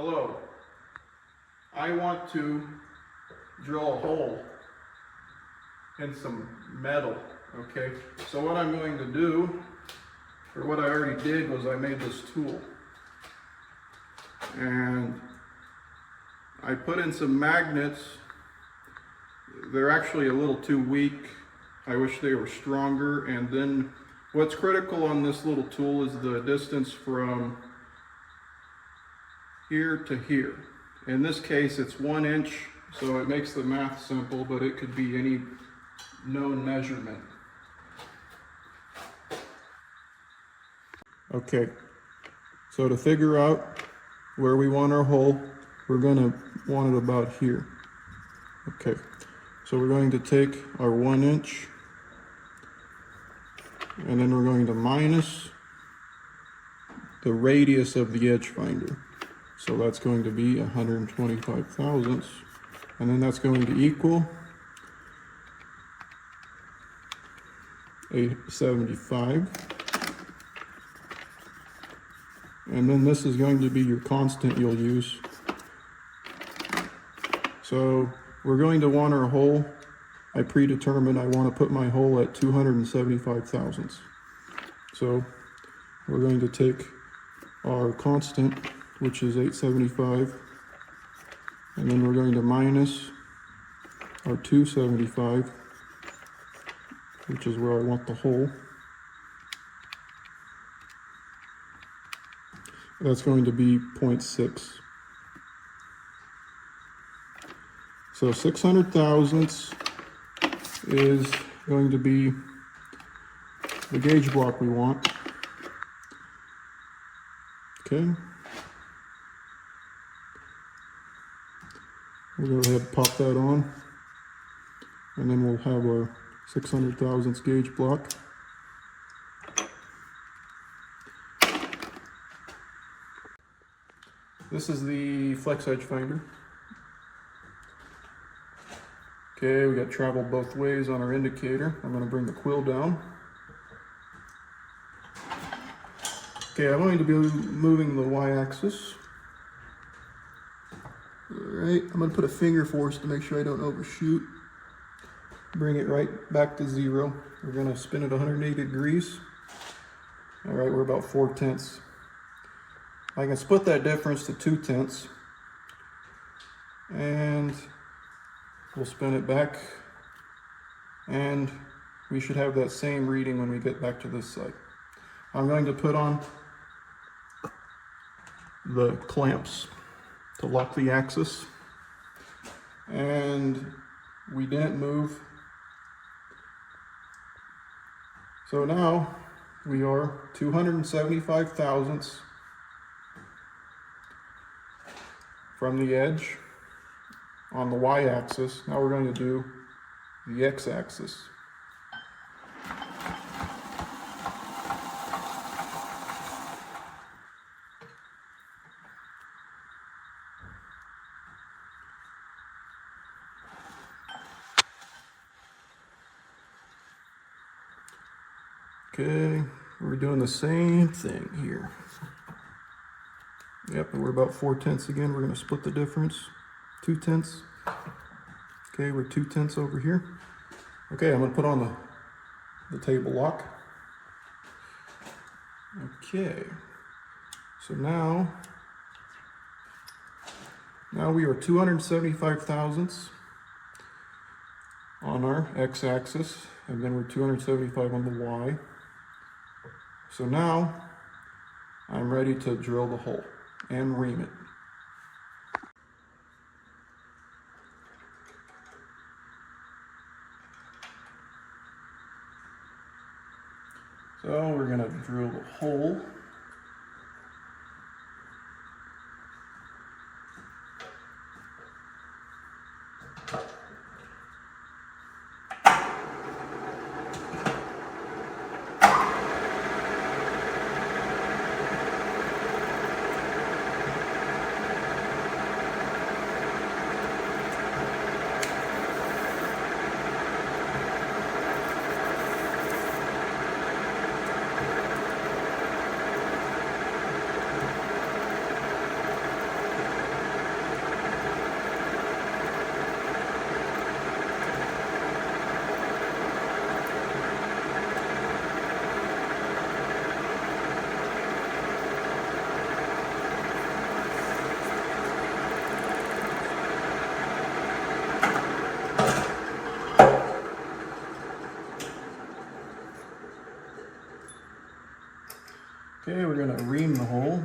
Hello. I want to drill a hole in some metal, okay? So what I'm going to do, or what I already did, was I made this tool. And I put in some magnets. They're actually a little too weak. I wish they were stronger. And then what's critical on this little tool is the distance from here to here. In this case, it's 1 inch, so it makes the math simple, but it could be any known measurement. Okay, so to figure out where we want our hole, we're going to want it about here. Okay, so we're going to take our 1 inch, and then we're going to minus the radius of the edge finder. So that's going to be 125 thousandths, and then that's going to equal 875. And then this is going to be your constant you'll use. So we're going to want our hole, I predetermined I want to put my hole at 275 thousandths. So we're going to take our constant, which is 875, and then we're going to minus our 275, which is where I want the hole. That's going to be 0.6. So 600 thousandths is going to be the gauge block we want. Okay. We'll go ahead and pop that on, and then we'll have our 600 thousandths gauge block. This is the flex edge finder. Okay, we got travel both ways on our indicator. I'm going to bring the quill down. Okay, I'm going to be moving the y-axis. Alright, I'm going to put a finger force to make sure I don't overshoot. Bring it right back to 0. We're going to spin it 180 degrees. Alright, we're about 4/10. I can split that difference to 2/10. And we'll spin it back. And we should have that same reading when we get back to this side. I'm going to put on the clamps to lock the axis, and we didn't move. So now we are 275 thousandths from the edge on the y-axis. Now we're going to do the x-axis. Okay, we're doing the same thing here. Yep, and we're about 4/10 again. We're going to split the difference, 2/10. Okay, we're 2/10 over here. Okay, I'm going to put on the table lock. Okay, so now we are 275 thousandths on our x-axis, and then we're 275 on the y. So now I'm ready to drill the hole and ream it. So we're going to drill the hole. Okay, we're going to ream the hole.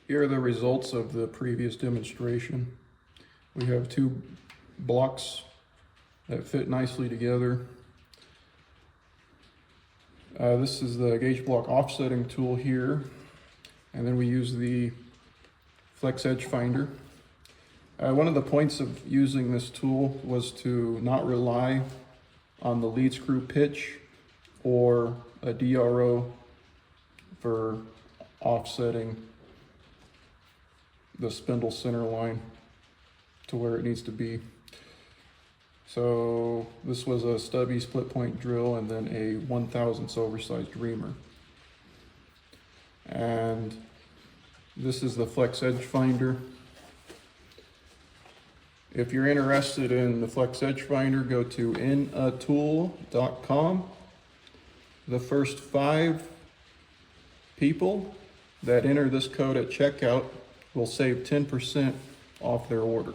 Here are the results of the previous demonstration. We have two blocks that fit nicely together. This is the gauge block offsetting tool here, and then we use the flex edge finder. One of the points of using this tool was to not rely on the lead screw pitch or a DRO for offsetting the spindle center line to where it needs to be. So this was a stubby split point drill and then a 1/1000 oversized reamer. And this is the flex edge finder. If you're interested in the flex edge finder, go to inatool.com. The first 5 people that enter this code at checkout will save 10% off their order.